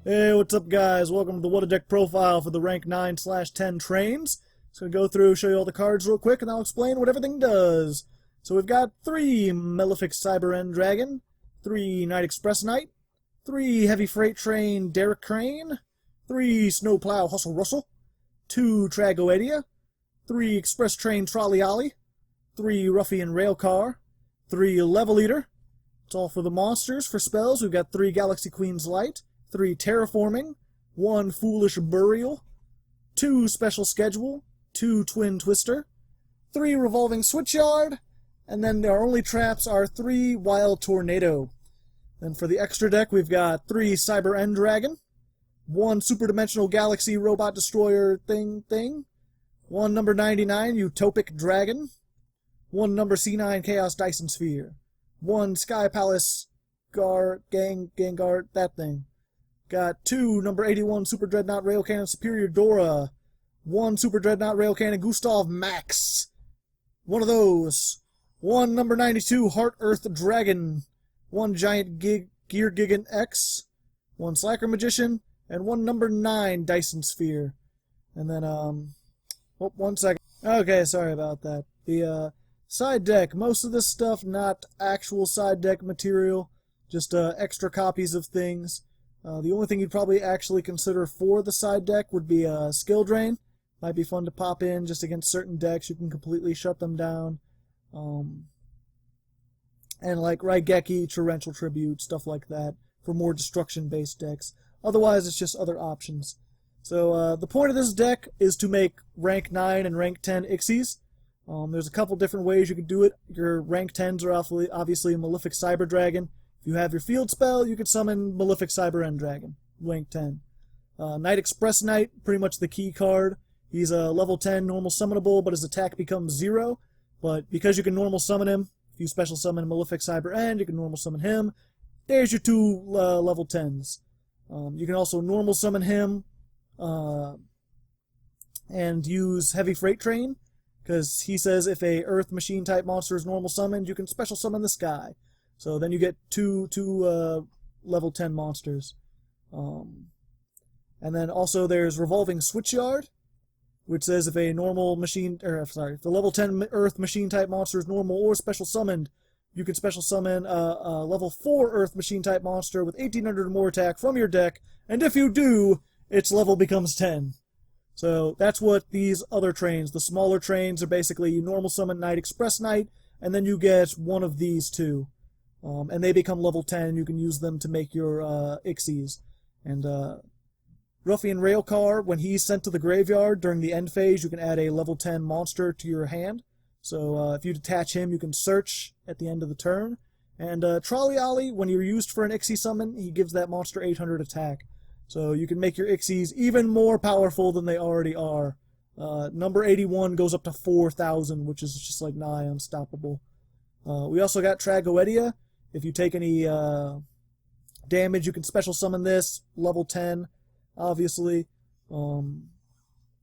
Hey, what's up guys? Welcome to the What a Deck profile for the rank 9/10 trains. Just gonna go through, show you all the cards real quick, and I'll explain what everything does. So we've got 3 Malefic Cyber End Dragon, 3 Night Express Knight, 3 Heavy Freight Train Derek Crane, 3 Snowplow Hustle Russell, 2 Tragoedia, 3 Express Train Trolley Ollie, 3 Ruffian Railcar, 3 Level Eater. It's all for the monsters. For spells, we've got 3 Galaxy Queen's Light, 3 Terraforming, 1 Foolish Burial, 2 Special Schedule, 2 Twin Twister, 3 Revolving Switchyard, and then our only traps are 3 Wild Tornado. Then for the extra deck, we've got 3 Cyber End Dragon, 1 Super Dimensional Galaxy Robot Destroyer thing, 1 number 99 Utopic Dragon, 1 number C9 Chaos Dyson Sphere, 1 Sky Palace Gengar, that thing. Got 2 number 81 Super Dreadnought Rail Cannon Superior Dora, 1 Super Dreadnought Rail Cannon Gustav Max, one of those, 1 number 92 Heart Earth Dragon, 1 Giant Gear Gigant X, 1 Slacker Magician, and 1 number 9 Dyson Sphere. And then, oh, 1 second. Okay, sorry about that. The, side deck, most of this stuff not actual side deck material, just extra copies of things. The only thing you'd probably actually consider for the side deck would be Skill Drain. Might be fun to pop in just against certain decks. You can completely shut them down. And like Raigeki, Torrential Tribute, stuff like that, for more destruction-based decks. Otherwise, it's just other options. So the point of this deck is to make rank 9 and rank 10 Xyzs. There's a couple different ways you can do it. Your rank 10s are obviously a Malefic Cyber Dragon. If you have your field spell, you could summon Malefic Cyber End Dragon, rank 10. Night Express Knight, pretty much the key card. He's a level 10 normal summonable, but his attack becomes 0. But because you can normal summon him, if you special summon Malefic Cyber End, you can normal summon him. There's your 2 level 10s. You can also normal summon him and use Heavy Freight Train, because he says if a Earth Machine type monster is normal summoned, you can special summon this guy. So then you get two level 10 monsters. And then also there's Revolving Switchyard, which says if a normal machine, if the level 10 Earth Machine type monster is normal or special summoned, you can special summon a level 4 Earth Machine type monster with 1800 or more attack from your deck, and if you do, its level becomes 10. So that's what these other trains, the smaller trains, are basically you normal summon Night Express Knight, and then you get one of these 2. And they become level 10, you can use them to make your Xyzs. And Ruffian Railcar, when he's sent to the graveyard during the end phase, you can add a level 10 monster to your hand. So if you detach him, you can search at the end of the turn. And Trolley Ollie, when you're used for an Xyz summon, he gives that monster 800 attack. So you can make your Xyzs even more powerful than they already are. Number 81 goes up to 4,000, which is just like nigh unstoppable. We also got Tragoedia. If you take any damage, you can special summon this, level 10, obviously. And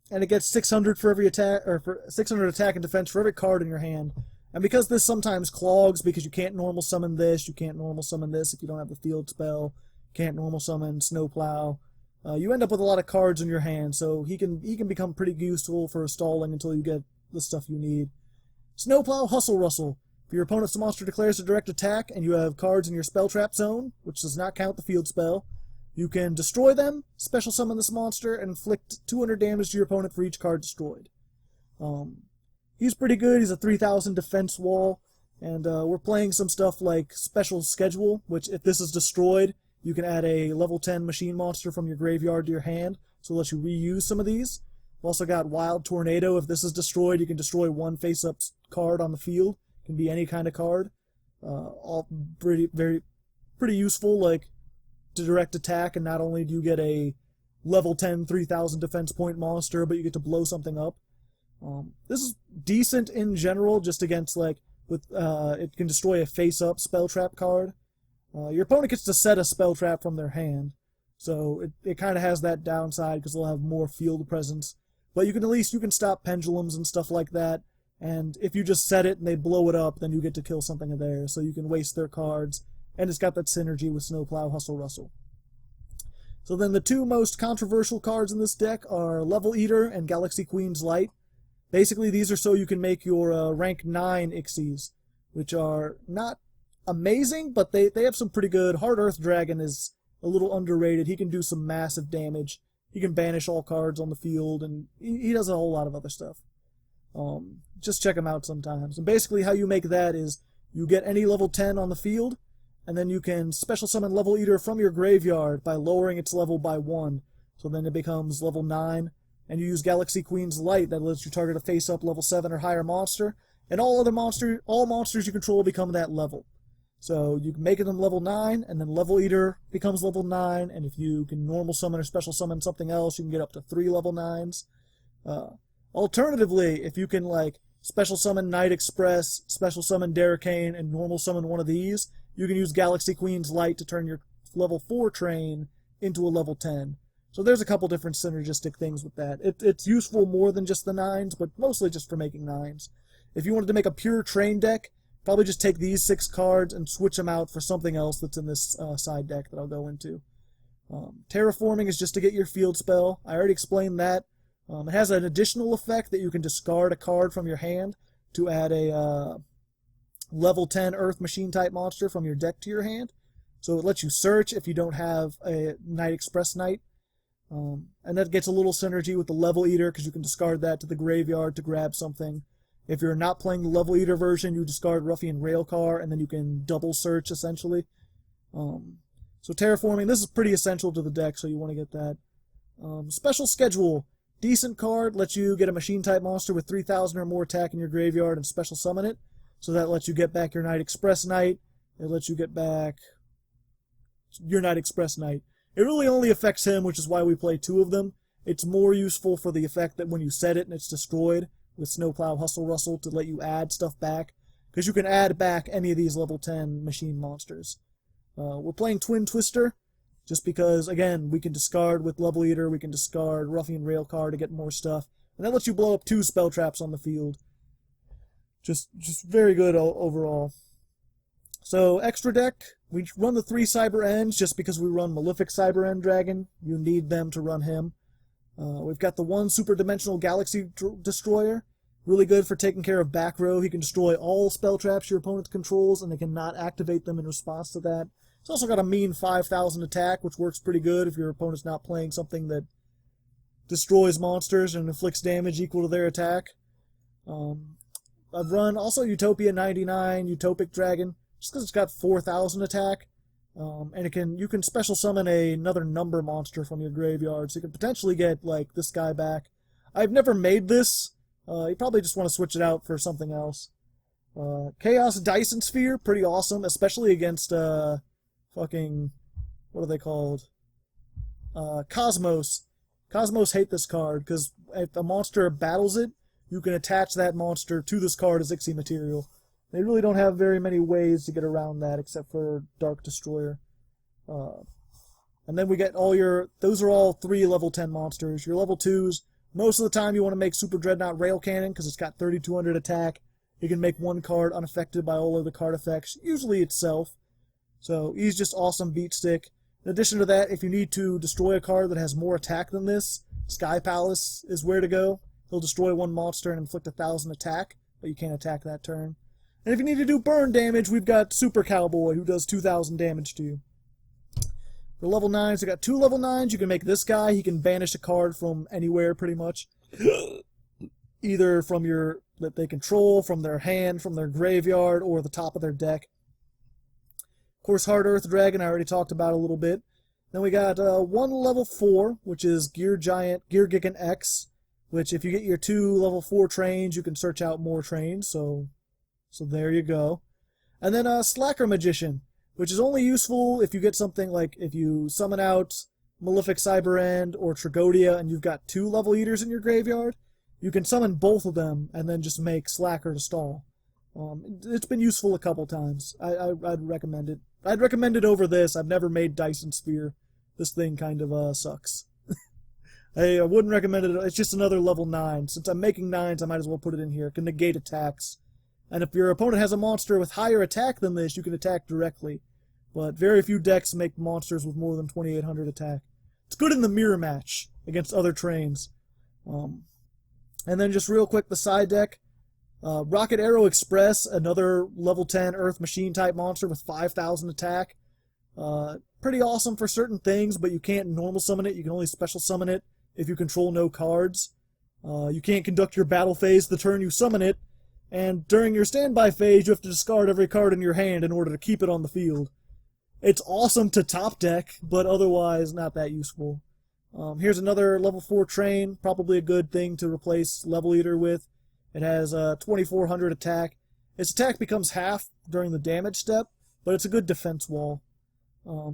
it gets 600 for every attack, or for 600 attack and defense for every card in your hand. And because this sometimes clogs, because you can't normal summon this, you can't normal summon this if you don't have the field spell, can't normal summon Snowplow, you end up with a lot of cards in your hand, so he can become pretty useful for stalling until you get the stuff you need. Snowplow Hustle Russell. If your opponent's monster declares a direct attack and you have cards in your spell trap zone, which does not count the field spell, you can destroy them, special summon this monster, and inflict 200 damage to your opponent for each card destroyed. He's pretty good. He's a 3,000 defense wall, and we're playing some stuff like Special Schedule, which if this is destroyed, you can add a level 10 machine monster from your graveyard to your hand, so it lets you reuse some of these. We've also got Wild Tornado. If this is destroyed, you can destroy one face-up card on the field. Can be any kind of card. All pretty useful, like to direct attack, and not only do you get a level 10 3,000 defense point monster, but you get to blow something up. This is decent in general, just against like with it can destroy a face-up spell trap card. Your opponent gets to set a spell trap from their hand, so it kind of has that downside because they'll have more field presence. But you can at least stop pendulums and stuff like that. And if you just set it and they blow it up, then you get to kill something of theirs, so you can waste their cards. And it's got that synergy with Snowplow Hustle Russell. So then the two most controversial cards in this deck are Level Eater and Galaxy Queen's Light. Basically, these are so you can make your rank 9 Xyzs, which are not amazing, but they have some pretty good. Hard Earth Dragon is a little underrated. He can do some massive damage. He can banish all cards on the field, and he does a whole lot of other stuff. Just check him out sometimes. And basically how you make that is you get any level 10 on the field, and then you can special summon Level Eater from your graveyard by lowering its level by 1. So then it becomes level 9. And you use Galaxy Queen's Light that lets you target a face-up level 7 or higher monster. And all monsters you control become that level. So you can make them level 9, and then Level Eater becomes level 9. And if you can normal summon or special summon something else, you can get up to 3 level 9s. Alternatively, if you can like special summon Night Express, special summon Derricane, and normal summon one of these, you can use Galaxy Queen's Light to turn your level 4 train into a level 10. So there's a couple different synergistic things with that. It's useful more than just the 9s, but mostly just for making 9s. If you wanted to make a pure train deck, probably just take these 6 cards and switch them out for something else that's in this side deck that I'll go into. Terraforming is just to get your field spell. I already explained that. It has an additional effect that you can discard a card from your hand to add a level 10 Earth Machine type monster from your deck to your hand. So it lets you search if you don't have a Night Express Knight. And that gets a little synergy with the Level Eater because you can discard that to the graveyard to grab something. If you're not playing the Level Eater version, you discard Ruffian Railcar, and then you can double search, essentially. So Terraforming, this is pretty essential to the deck, so you want to get that. Special Schedule. Decent card, lets you get a Machine-type monster with 3,000 or more attack in your graveyard and special summon it. So that lets you get back your Night Express Knight. It lets you get back your Night Express Knight. It really only affects him, which is why we play 2 of them. It's more useful for the effect that when you set it and it's destroyed with Snowplow Hustle Rustle to let you add stuff back. Because you can add back any of these level 10 machine monsters. We're playing Twin Twister, just because, again, we can discard with Level Eater, we can discard Ruffian Railcar to get more stuff. And that lets you blow up 2 spell traps on the field. Just very good overall. So, extra deck, we run the 3 Cyber Ends just because we run Malefic Cyber End Dragon. You need them to run him. We've got the 1 Super Dimensional Galaxy Destroyer. Really good for taking care of back row. He can destroy all spell traps your opponent controls, and they cannot activate them in response to that. It's also got a mean 5,000 attack, which works pretty good if your opponent's not playing something that destroys monsters and inflicts damage equal to their attack. I've run also Utopia 99, Utopic Dragon, just because it's got 4,000 attack. And you can special summon another number monster from your graveyard, so you can potentially get like this guy back. I've never made this. You probably just want to switch it out for something else. Chaos Dyson Sphere, pretty awesome, especially against fucking, what are they called? Cosmos. Cosmos hate this card, because if a monster battles it, you can attach that monster to this card as Xyz material. They really don't have very many ways to get around that, except for Dark Destroyer. And then we get those are all 3 level 10 monsters. Your level 2s, most of the time you want to make Super Dreadnought Rail Cannon, because it's got 3,200 attack. You can make 1 card unaffected by all of the card effects, usually itself. So he's just awesome beat stick. In addition to that, if you need to destroy a card that has more attack than this, Sky Palace is where to go. He'll destroy 1 monster and inflict 1,000 attack, but you can't attack that turn. And if you need to do burn damage, we've got Super Cowboy, who does 2,000 damage to you. For level 9s, we got 2 level 9s. You can make this guy. He can banish a card from anywhere, pretty much. Either from that they control, from their hand, from their graveyard, or the top of their deck. Of course, Hard Earth Dragon, I already talked about a little bit. Then we got 1 level 4, which is Gear Gigant X, which if you get your 2 level 4 trains, you can search out more trains, so there you go. And then Slacker Magician, which is only useful if you get something like if you summon out Malefic Cyber End or Tragodia and you've got 2 Level Eaters in your graveyard, you can summon both of them and then just make Slacker to stall. It's been useful a couple times. I'd recommend it. I'd recommend it over this. I've never made Dyson Sphere. This thing kind of sucks. I wouldn't recommend it. It's just another level 9. Since I'm making 9s, I might as well put it in here. It can negate attacks. And if your opponent has a monster with higher attack than this, you can attack directly. But very few decks make monsters with more than 2,800 attack. it's good in the mirror match against other trains. And then just real quick, the side deck. Rocket Arrow Express, another level 10 Earth Machine type monster with 5,000 attack. Pretty awesome for certain things, but you can't normal summon it. You can only special summon it if you control no cards. You can't conduct your battle phase the turn you summon it, and during your standby phase you have to discard every card in your hand in order to keep it on the field. It's awesome to top deck, but otherwise not that useful. Here's another level 4 train, probably a good thing to replace Level Eater with. It has 2,400 attack. Its attack becomes half during the damage step, but it's a good defense wall.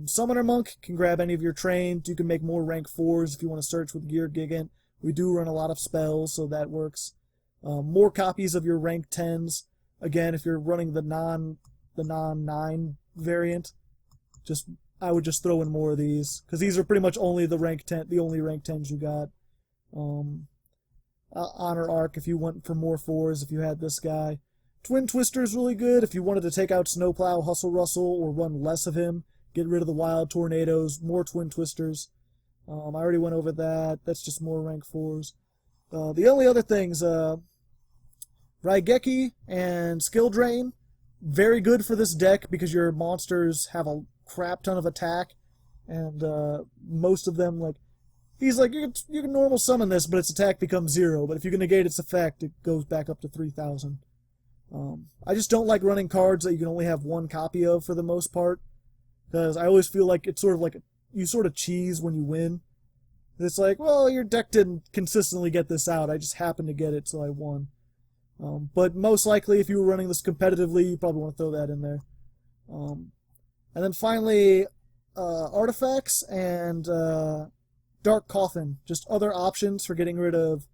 Summoner Monk can grab any of your trains. You can make more rank 4s if you want to search with Gear Gigant. We do run a lot of spells, so that works. More copies of your rank 10s. Again, if you're running the non-9 variant, I would just throw in more of these, because these are pretty much only the only rank 10s you got. Honor Arc if you want for more 4s if you had this guy. Twin Twister's really good if you wanted to take out Snowplow, Hustle Rustle, or run less of him. Get rid of the Wild Tornadoes, more Twin Twisters. I already went over that. That's just more rank 4s. The only other things, Raigeki and Skill Drain, very good for this deck because your monsters have a crap ton of attack, and most of them, like, he's like, you can normal summon this, but its attack becomes 0, but if you can negate its effect, it goes back up to 3,000. I just don't like running cards that you can only have one copy of for the most part, because I always feel like it's sort of like you sort of cheese when you win. It's like, well, your deck didn't consistently get this out, I just happened to get it, so I won. But most likely, if you were running this competitively, you probably want to throw that in there. And then finally, artifacts and Dark Coffin, just other options for getting rid of,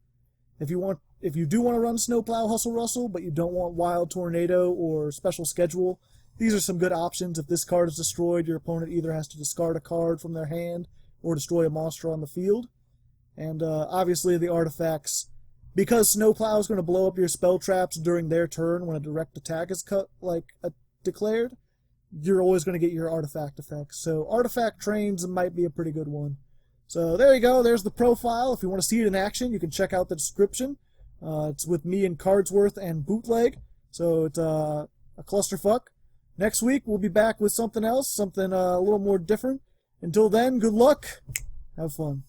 if you do want to run Snowplow, Hustle Rustle, but you don't want Wild Tornado or Special Schedule, these are some good options. If this card is destroyed, your opponent either has to discard a card from their hand or destroy a monster on the field. And obviously the artifacts, because Snowplow is going to blow up your spell traps during their turn when a direct attack is declared, you're always going to get your artifact effects. So artifact trains might be a pretty good one. So there you go, there's the profile. If you want to see it in action, you can check out the description. It's with me and Cardsworth and Bootleg, so it's a clusterfuck. Next week, we'll be back with something else, something a little more different. Until then, good luck, have fun.